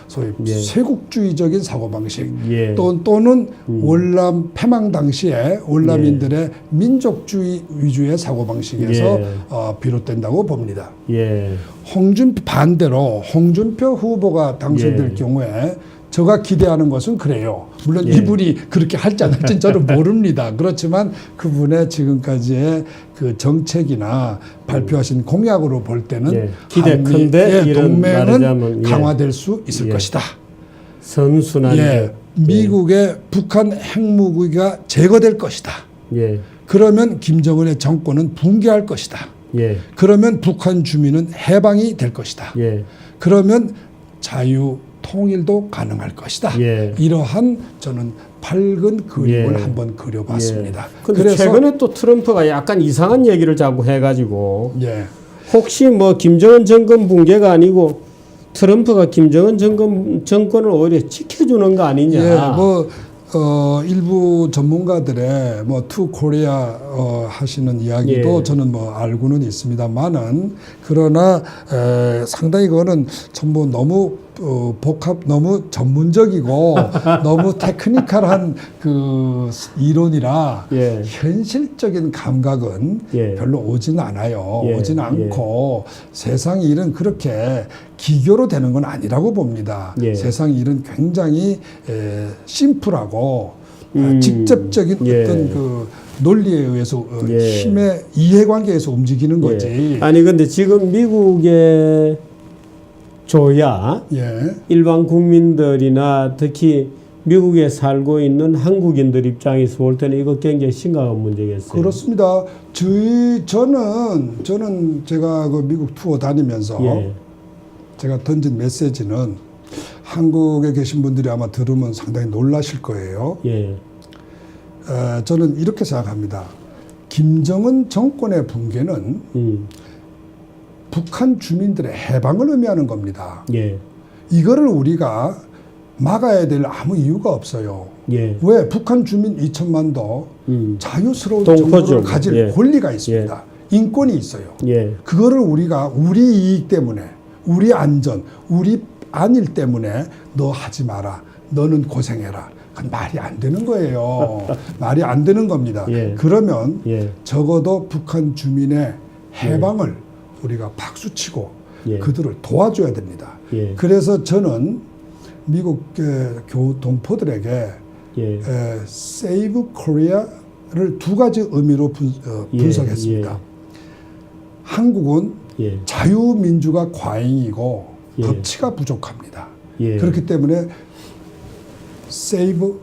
소위 예. 쇄국주의적인 사고 방식 예. 또는 월남 패망 당시에 월남인들의 민족주의 위주의 사고 방식에서 예. 비롯된다고 봅니다. 예, 반대로 홍준표 후보가 당선될 예. 경우에 제가 기대하는 것은 그래요. 물론 예. 이분이 그렇게 할지 안 할지는 저는 모릅니다. 그렇지만 그분의 지금까지의 그 정책이나 발표하신 공약으로 볼 때는 예. 기대컨대 이런 동맹은 말하자면, 예. 강화될 수 있을 예. 것이다. 선순환. 예. 미국의 북한 핵무기가 제거될 것이다. 예, 그러면 김정은의 정권은 붕괴할 것이다. 예, 그러면 북한 주민은 해방이 될 것이다. 예, 그러면 자유 통일도 가능할 것이다. 예. 이러한 저는 밝은 그림을 예. 한번 그려봤습니다. 근데 최근에 또 트럼프가 약간 이상한 얘기를 자꾸 해가지고 예. 혹시 뭐 김정은 정권 붕괴가 아니고 트럼프가 김정은 정권을 오히려 지켜주는 거 아니냐. 예, 일부 전문가들의 투 코리아 하시는 이야기도 예. 저는 알고는 있습니다만은 그러나 상당히 그거는 전부 너무 너무 전문적이고 너무 테크니컬한 그 이론이라 예. 현실적인 감각은 예. 별로 오진 않아요. 예. 오진 않고 세상 일은 그렇게 기교로 되는 건 아니라고 봅니다. 예. 세상 일은 굉장히 심플하고 직접적인 예. 어떤 그 논리에 의해서 예. 힘의 이해관계에서 움직이는 거지. 예. 아니 근데 지금 미국의 조야 예. 일반 국민들이나 특히 미국에 살고 있는 한국인들 입장에서 볼 때는 이거 굉장히 심각한 문제겠어요. 그렇습니다. 저는 제가 그 미국 투어 다니면서 예. 제가 던진 메시지는 한국에 계신 분들이 아마 들으면 상당히 놀라실 거예요. 예. 저는 이렇게 생각합니다. 김정은 정권의 붕괴는 북한 주민들의 해방을 의미하는 겁니다. 예. 이거를 우리가 막아야 될 아무 이유가 없어요. 예. 왜? 북한 주민 2천만도 자유스러운 동포죠. 정보를 가질 예. 권리가 있습니다. 인권이 있어요. 예. 그거를 우리가 우리 이익 때문에, 우리 안전, 우리 안일 때문에 너 하지 마라. 너는 고생해라. 그건 말이 안 되는 거예요. 말이 안 되는 겁니다. 예. 그러면 예. 적어도 북한 주민의 해방을 우리가 박수치고 예. 그들을 도와줘야 됩니다. 예. 그래서 저는 미국 동포들에게 예. Save Korea를 두 가지 의미로 분석했습니다. 예. 한국은 예. 자유민주가 과잉이고 예. 법치가 부족합니다. 예. 그렇기 때문에 Save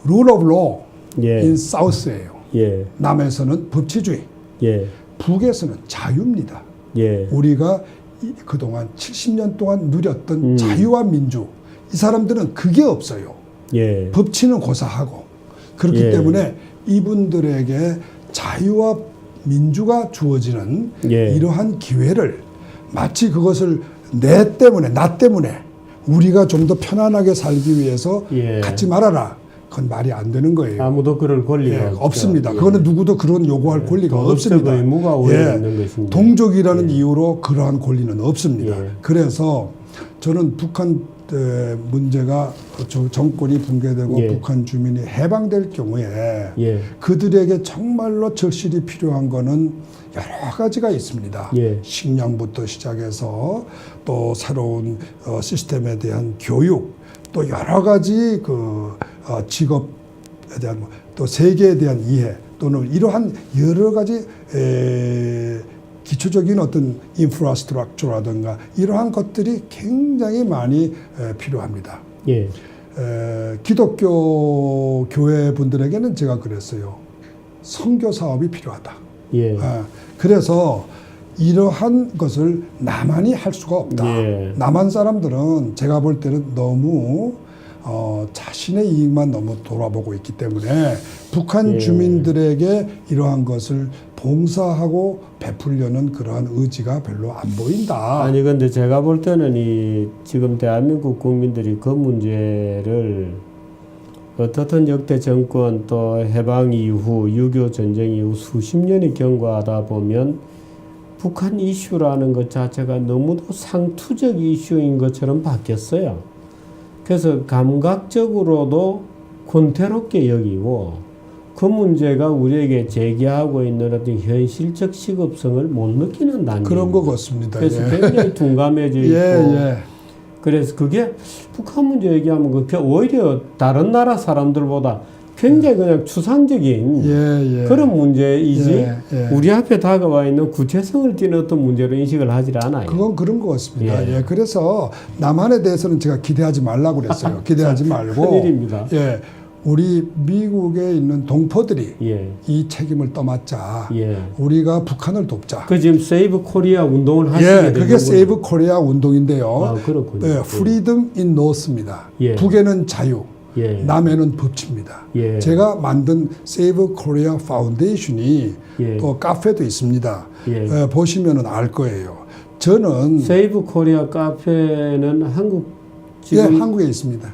Rule of Law 예. in South예요. 예. 남에서는 법치주의, 예. 북에서는 자유입니다. 예. 우리가 그동안 70년 동안 누렸던 자유와 민주, 이 사람들은 그게 없어요. 예. 법치는 고사하고. 그렇기 예. 때문에 이분들에게 자유와 민주가 주어지는 예. 이러한 기회를 마치 그것을 나 때문에 우리가 좀 더 편안하게 살기 위해서 예. 갖지 말아라. 그건 말이 안 되는 거예요. 아무도 그럴 권리가 예, 없죠. 없습니다. 예. 그거는 누구도 그런 요구할 권리가 도덕적 없습니다. 의무가 오히려 있는 것입니다. 동족이라는 이유로 그러한 권리는 없습니다. 예. 그래서 저는 북한 문제가 정권이 붕괴되고 예. 북한 주민이 해방될 경우에 예. 그들에게 정말로 절실히 필요한 거는 여러 가지가 있습니다. 예. 식량부터 시작해서 또 새로운 시스템에 대한 교육, 또 여러 가지 직업에 대한 또 세계에 대한 이해, 또는 이러한 여러 가지 기초적인 어떤 인프라스트럭처라든가 이러한 것들이 굉장히 많이 필요합니다. 예. 기독교 교회 분들에게는 제가 그랬어요. 선교 사업이 필요하다. 예. 그래서 이러한 것을 남한이 할 수가 없다. 예. 남한 사람들은 제가 볼 때는 너무 자신의 이익만 너무 돌아보고 있기 때문에 북한 예. 주민들에게 이러한 것을 봉사하고 베풀려는 그러한 의지가 별로 안 보인다. 아니 근데 제가 볼 때는 이 지금 대한민국 국민들이 그 문제를 어떻든 역대 정권 또 해방 이후 6.25 전쟁 이후 수십 년이 경과하다 보면 북한 이슈라는 것 자체가 너무도 상투적 이슈인 것처럼 바뀌었어요. 그래서 감각적으로도 권태롭게 여기고 그 문제가 우리에게 제기하고 있는 어떤 현실적 시급성을 못 느끼는 단계. 그런 것 같습니다. 그래서 예. 굉장히 둔감해져 있고. 예. 그래서 그게 북한 문제 얘기하면 그게 오히려 다른 나라 사람들보다 굉장히 그냥 추상적인 예. 그런 문제이지 예. 우리 앞에 다가와 있는 구체성을 띠는 어떤 문제로 인식을 하질 않아요. 그건 그런 것 같습니다. 예. 예. 그래서 남한에 대해서는 제가 기대하지 말라고 그랬어요. 기대하지 말고. 큰일입니다. 예. 우리 미국에 있는 동포들이 예. 이 책임을 떠맡자. 예. 우리가 북한을 돕자. 그 지금 세이브 코리아 운동을 하시게 예, 되는 그게 세이브 코리아 운동인데요. 아, 그렇군요. 예, 프리덤 인 노스입니다. 예. 북에는 자유, 예. 남에는 법치입니다. 예. 제가 만든 세이브 코리아 파운데이션이 예. 또 카페도 있습니다. 예. 보시면은 알 거예요. 저는 세이브 코리아 카페는 한국 예, 지금 한국에 있습니다.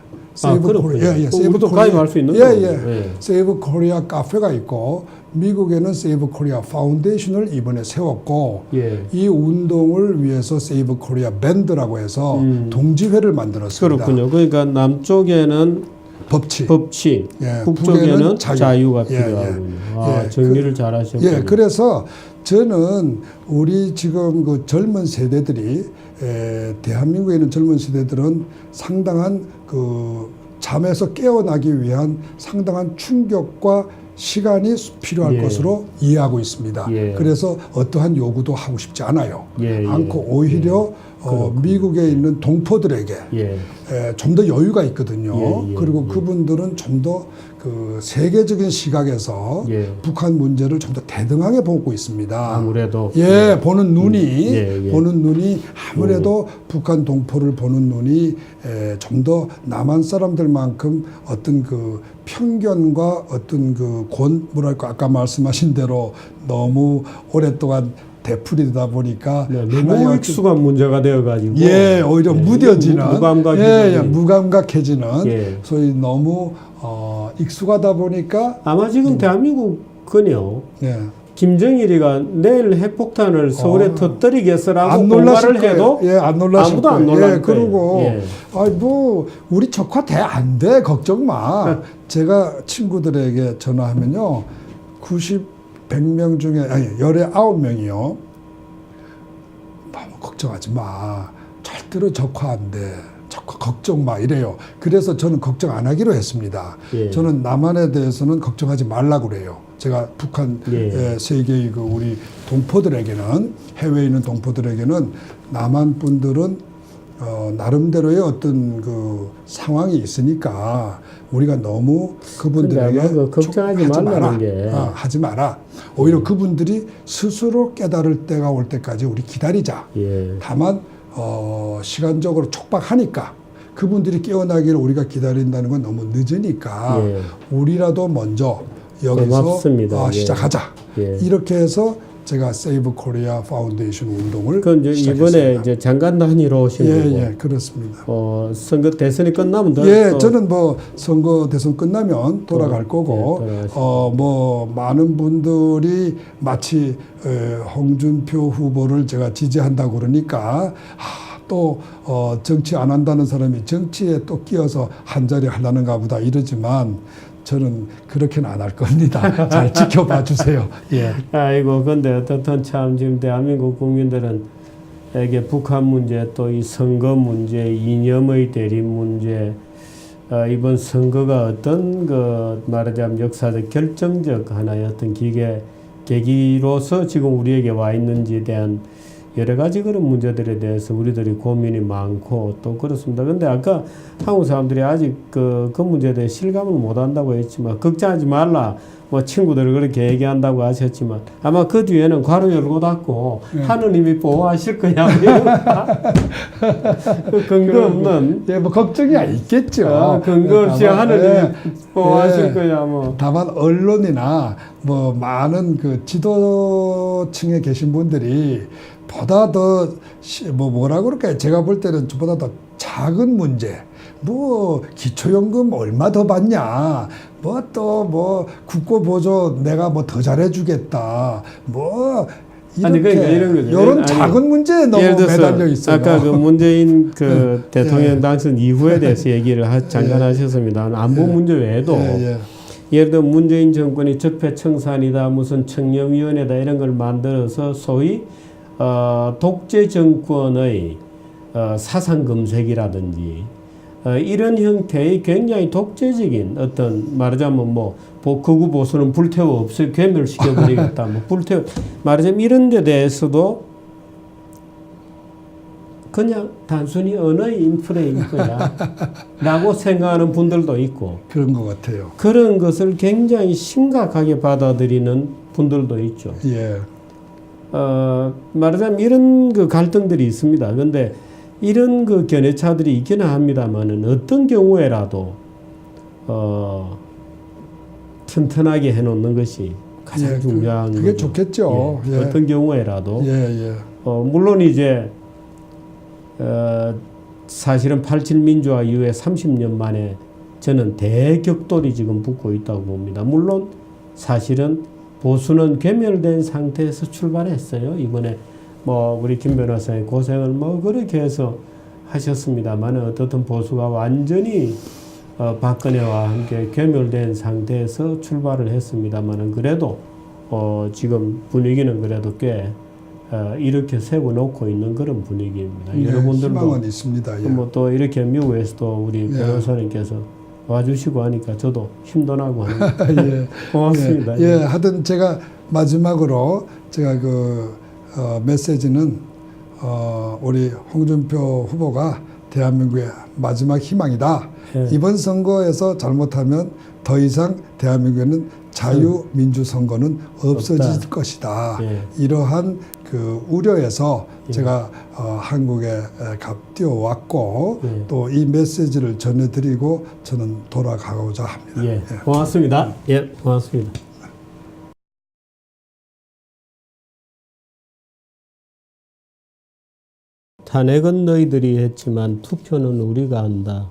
그렇군요. 세이브 우리도 코리아. 가입할 수 있는 예, 거군요. 예. 예. 세이브 코리아 카페가 있고 미국에는 세이브 코리아 파운데이션을 이번에 세웠고 예. 이 운동을 위해서 세이브 코리아 밴드라고 해서 동지회를 만들었습니다. 그렇군요. 그러니까 남쪽에는 법치. 예. 북쪽에는 북에는 자유가 예, 필요하군요. 아, 예. 정리를 잘 하셨군요. 예, 그래서 저는 우리 지금 그 젊은 세대들이 대한민국에 있는 젊은 세대들은 상당한 그 잠에서 깨어나기 위한 상당한 충격과 시간이 필요할 예. 것으로 이해하고 있습니다. 예. 그래서 어떠한 요구도 하고 싶지 않아요. 예, 예. 않고 오히려 미국에 있는 동포들에게 예. 좀 더 여유가 있거든요. 예, 예, 그리고 예. 그분들은 좀 더 그 세계적인 시각에서 예. 북한 문제를 좀 더 대등하게 보고 있습니다. 아무래도 예, 보는 눈이 예, 예. 보는 눈이 아무래도 북한 동포를 보는 눈이 좀 더 남한 사람들만큼 어떤 그 편견과 어떤 그 뭐랄까 아까 말씀하신 대로 너무 오랫동안 되풀이되다 보니까 네, 하나의 너무 익숙한 문제가 되어가지고 예, 오히려 무뎌지는 무감각해지는 무감각해지는 예. 소위 너무 익숙하다 보니까 아마 지금 대한민국은요. 예. 김정일이가 내일 핵폭탄을 서울에 터뜨리겠어라고 안 놀라실 공말을 해도 거예요. 예, 안 놀라실 아무도 거예요. 안 놀랄 예, 거예요. 그리고 예. 뭐 우리 적화 돼 안 돼 걱정 마. 제가 친구들에게 전화하면요 100명 중에 아니 19명이요 너무 걱정하지 마. 절대로 적화 안 돼. 적화 걱정 마 이래요. 그래서 저는 걱정 안 하기로 했습니다. 예. 저는 남한에 대해서는 걱정하지 말라고 그래요. 제가 북한 예. 세계의 그 우리 동포들에게는 해외에 있는 동포들에게는 남한 분들은 나름대로의 어떤 그 상황이 있으니까 우리가 너무 그분들에게 근데 아마 그 걱정하지 하지 말라는 마라. 게. 하지 마라. 오히려 그분들이 스스로 깨달을 때가 올 때까지 우리 기다리자. 예. 다만 시간적으로 촉박하니까 그분들이 깨어나기를 우리가 기다린다는 건 너무 늦으니까 예. 우리라도 먼저 여기서 고맙습니다. 시작하자. 예. 이렇게 해서 제가 세이브 코리아 파운데이션 운동을 그건 이제 시작했습니다. 이번에 이제 장관 단위로 오신 거고. 예, 그렇습니다. 선거 대선이 끝나면 예, 저는 뭐 선거 대선 끝나면 돌아갈 거고, 뭐 많은 분들이 마치 홍준표 후보를 제가 지지한다고 그러니까 또 정치 안 한다는 사람이 정치에 또 끼어서 한 자리 하려는가 보다 이러지만 저는 그렇게는 안 할 겁니다. 잘 지켜봐 주세요. 예. 아이고, 근데 어떻든 참 지금 대한민국 국민들은 에게 북한 문제 또 이 선거 문제, 이념의 대립 문제, 이번 선거가 어떤 그 말하자면 역사적 결정적 하나의 어떤 계기로서 지금 우리에게 와 있는지에 대한 여러 가지 그런 문제들에 대해서 우리들이 고민이 많고 또 그렇습니다. 근데 아까 한국 사람들이 아직 그 문제에 대해 실감을 못 한다고 했지만 걱정하지 말라. 뭐 친구들을 그렇게 얘기한다고 하셨지만 아마 그 뒤에는 괄호 열고 닫고 하느님이 보호하실 거야. 그 근거 없는 예, 뭐 걱정이 있겠죠. 근거 없이 다만, 하느님이 보호하실 예. 거야. 뭐. 다만 언론이나 뭐 많은 그 지도층에 계신 분들이 보다 더 뭐라 그럴까요? 제가 볼 때는 보다 더 작은 문제. 뭐 기초연금 얼마 더 받냐? 뭐 또 뭐 국고보조 내가 뭐 더 잘해주겠다. 뭐 이렇게 아니 그러니까 이런 거죠. 이런 아니, 작은 문제에 너무 예를 들어서 매달려 있어요. 아까 그 문재인 그 대통령 예. 당선 이후에 대해서 얘기를 잠깐 하셨습니다. 안보 문제 외에도 예를 들어 문재인 정권이 적폐청산이다, 무슨 청렴위원회다 이런 걸 만들어서 소위 독재 정권의 사상 검색이라든지 이런 형태의 굉장히 독재적인 어떤 말하자면 뭐 극우 보수는 불태워 없애 괴멸시켜 버리겠다, 뭐 불태워 말하자면 이런 데 대해서도 그냥 단순히 언어의 인플레인 거야 라고 생각하는 분들도 있고 그런 것 같아요. 그런 것을 굉장히 심각하게 받아들이는 분들도 있죠. 예. 말하자면 이런 그 갈등들이 있습니다. 그런데 이런 그 견해차들이 있기는 합니다만은 어떤 경우에라도 튼튼하게 해놓는 것이 가장 예, 중요한 그게 거죠. 좋겠죠. 예, 예. 어떤 경우에라도 예. 물론 이제 사실은 87 민주화 이후에 30년 만에 저는 대격돌이 지금 붙고 있다고 봅니다. 물론 사실은 보수는 괴멸된 상태에서 출발했어요. 이번에 뭐 우리 김 변호사의 고생을 뭐 그렇게 해서 하셨습니다만 어떻든 보수가 완전히 박근혜와 함께 괴멸된 상태에서 출발을 했습니다만 그래도 지금 분위기는 그래도 꽤 이렇게 세워놓고 있는 그런 분위기입니다. 예, 여러분들도 희망은 있습니다. 예. 뭐 또 이렇게 미국에서도 우리 예. 변호사님께서 와주시고 하니까 저도 힘도 나고 하니까 예. 고맙습니다. 예, 하여튼 제가 마지막으로 제가 그 메시지는 우리 홍준표 후보가 대한민국의 마지막 희망이다. 예. 이번 선거에서 잘못하면 더 이상 대한민국에는 자유민주선거는 없어질 없다. 것이다. 예. 이러한 그 우려에서 예. 제가 한국에 뛰어왔고 예. 또 이 메시지를 전해드리고 저는 돌아가고자 합니다. 예, 고맙습니다. 예, 고맙습니다. 탄핵은 너희들이 했지만 투표는 우리가 한다.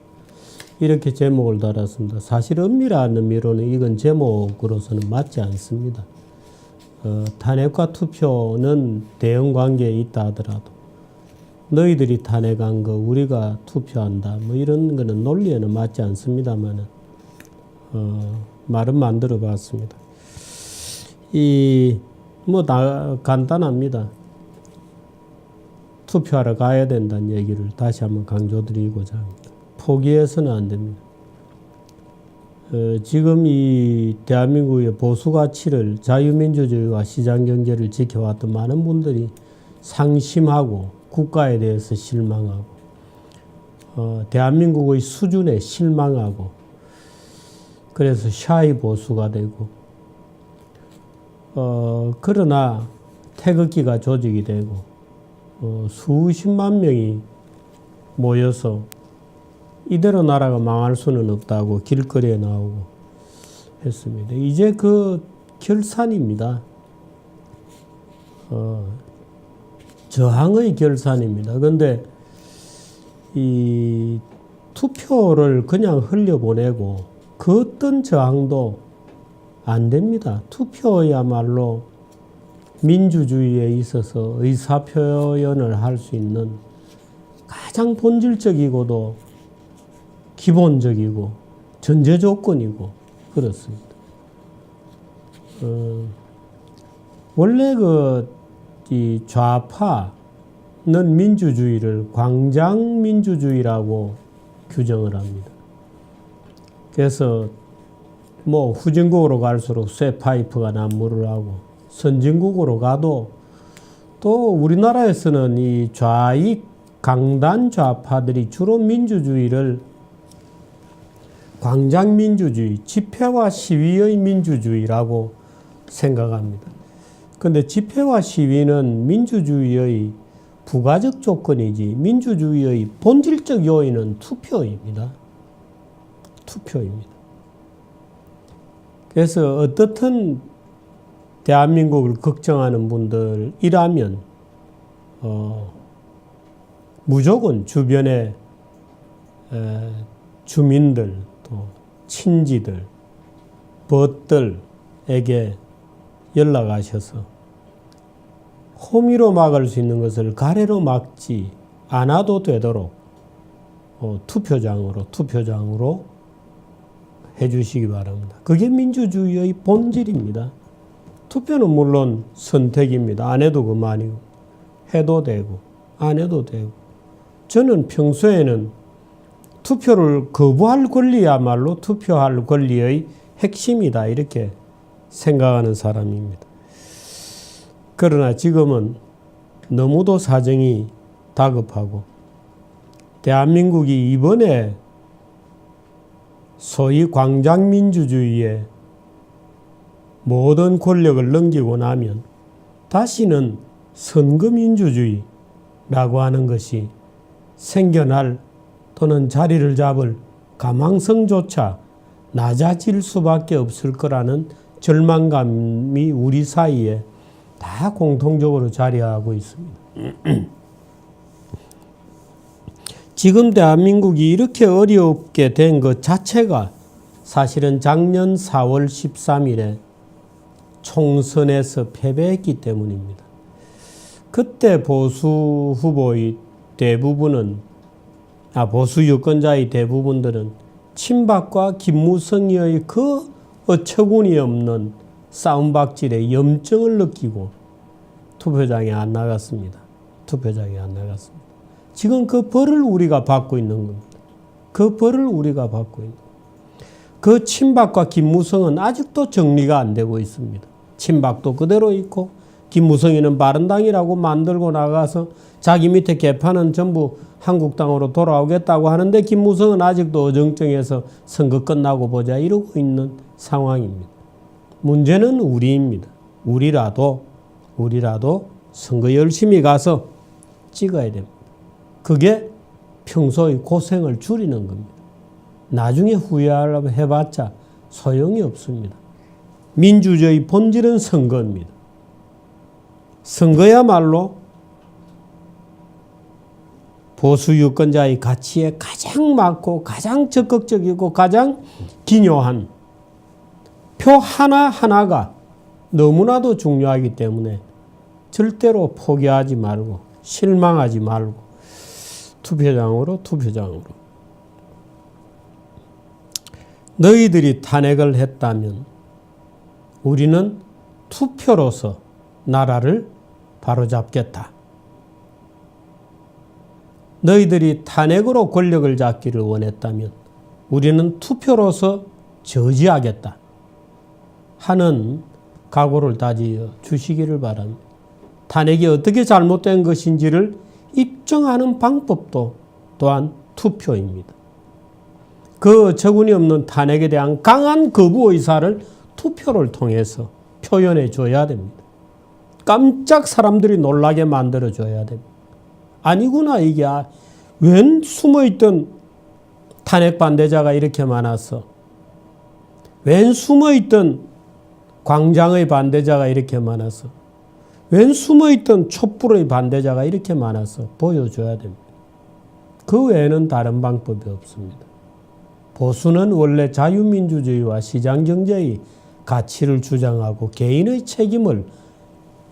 이렇게 제목을 달았습니다. 사실 엄밀한 의미로는 이건 제목으로서는 맞지 않습니다. 탄핵과 투표는 대응 관계에 있다 하더라도 너희들이 탄핵한 거 우리가 투표한다. 뭐 이런 거는 논리에는 맞지 않습니다만은 말은 만들어 봤습니다. 간단합니다. 투표하러 가야 된다는 얘기를 다시 한번 강조드리고자 합니다. 포기해서는 안 됩니다. 지금 이 대한민국의 보수 가치를 자유민주주의와 시장경제를 지켜왔던 많은 분들이 상심하고 국가에 대해서 실망하고 대한민국의 수준에 실망하고 그래서 샤이 보수가 되고 그러나 태극기가 조직이 되고 수십만 명이 모여서 이대로 나라가 망할 수는 없다고 길거리에 나오고 했습니다. 이제 그 결산입니다. 저항의 결산입니다. 그런데 이 투표를 그냥 흘려보내고 그 어떤 저항도 안 됩니다. 투표야말로 민주주의에 있어서 의사표현을 할 수 있는 가장 본질적이고도 기본적이고 전제 조건이고 그렇습니다. 원래 이 좌파는 민주주의를 광장 민주주의라고 규정을 합니다. 그래서 뭐 후진국으로 갈수록 쇠 파이프가 난무를 하고 선진국으로 가도 또 우리나라에서는 이 좌익 강단 좌파들이 주로 민주주의를 광장민주주의, 집회와 시위의 민주주의라고 생각합니다. 그런데 집회와 시위는 민주주의의 부가적 조건이지 민주주의의 본질적 요인은 투표입니다. 투표입니다. 그래서 어떻든 대한민국을 걱정하는 분들이라면 무조건 주변의 주민들 또 친지들 벗들에게 연락하셔서 호미로 막을 수 있는 것을 가래로 막지 않아도 되도록 투표장으로 해주시기 바랍니다. 그게 민주주의의 본질입니다. 투표는 물론 선택입니다. 안 해도 그만이고 해도 되고 안 해도 되고 저는 평소에는 투표를 거부할 권리야말로 투표할 권리의 핵심이다 이렇게 생각하는 사람입니다. 그러나 지금은 너무도 사정이 다급하고 대한민국이 이번에 소위 광장민주주의에 모든 권력을 넘기고 나면 다시는 선거민주주의라고 하는 것이 생겨날 또는 자리를 잡을 가망성조차 낮아질 수밖에 없을 거라는 절망감이 우리 사이에 다 공통적으로 자리하고 있습니다. 지금 대한민국이 이렇게 어렵게 된 것 자체가 사실은 작년 4월 13일에 총선에서 패배했기 때문입니다. 그때 보수 후보의 대부분은 보수 유권자의 대부분들은 친박과 김무성의 그 어처구니 없는 싸움박질에 염증을 느끼고 투표장에 안 나갔습니다. 투표장에 안 나갔습니다. 지금 그 벌을 우리가 받고 있는 겁니다. 그 벌을 우리가 받고 있는 겁니다. 그 친박과 김무성은 아직도 정리가 안 되고 있습니다. 친박도 그대로 있고 김무성이는 바른당이라고 만들고 나가서 자기 밑에 개파는 전부 한국당으로 돌아오겠다고 하는데 김무성은 아직도 어정쩡해서 선거 끝나고 보자 이러고 있는 상황입니다. 문제는 우리입니다. 우리라도 선거 열심히 가서 찍어야 됩니다. 그게 평소의 고생을 줄이는 겁니다. 나중에 후회하려고 해봤자 소용이 없습니다. 민주주의 본질은 선거입니다. 선거야말로 보수 유권자의 가치에 가장 맞고 가장 적극적이고 가장 기묘한 표 하나하나가 너무나도 중요하기 때문에 절대로 포기하지 말고 실망하지 말고 투표장으로 너희들이 탄핵을 했다면 우리는 투표로서 나라를 바로잡겠다. 너희들이 탄핵으로 권력을 잡기를 원했다면 우리는 투표로서 저지하겠다 하는 각오를 다져 주시기를 바랍니다. 탄핵이 어떻게 잘못된 것인지를 입증하는 방법도 또한 투표입니다. 그 어처구니 없는 탄핵에 대한 강한 거부 의사를 투표를 통해서 표현해 줘야 됩니다. 깜짝 사람들이 놀라게 만들어 줘야 됩니다. 아니구나 이게 웬 숨어있던 탄핵 반대자가 이렇게 많았어. 웬 숨어있던 광장의 반대자가 이렇게 많았어. 웬 숨어있던 촛불의 반대자가 이렇게 많았어. 보여줘야 됩니다. 그 외에는 다른 방법이 없습니다. 보수는 원래 자유민주주의와 시장경제의 가치를 주장하고 개인의 책임을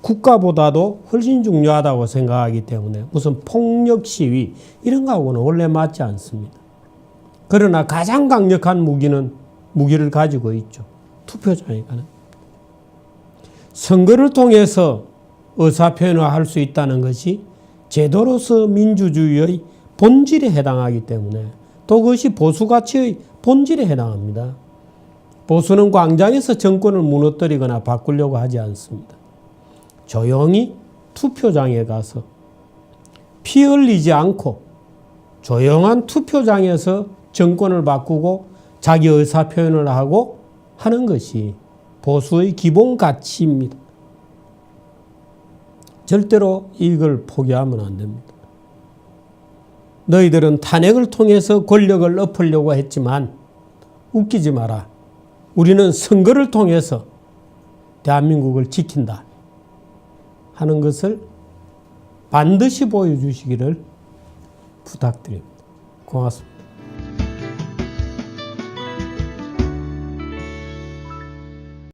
국가보다도 훨씬 중요하다고 생각하기 때문에 무슨 폭력 시위 이런 거하고는 원래 맞지 않습니다. 그러나 가장 강력한 무기를 가지고 있죠. 투표장에 가는. 선거를 통해서 의사표현을 할 수 있다는 것이 제도로서 민주주의의 본질에 해당하기 때문에 또 그것이 보수가치의 본질에 해당합니다. 보수는 광장에서 정권을 무너뜨리거나 바꾸려고 하지 않습니다. 조용히 투표장에 가서 피 흘리지 않고 조용한 투표장에서 정권을 바꾸고 자기 의사 표현을 하고 하는 것이 보수의 기본 가치입니다. 절대로 이걸 포기하면 안 됩니다. 너희들은 탄핵을 통해서 권력을 엎으려고 했지만 웃기지 마라. 우리는 선거를 통해서 대한민국을 지킨다 하는 것을 반드시 보여주시기를 부탁드립니다. 고맙습니다.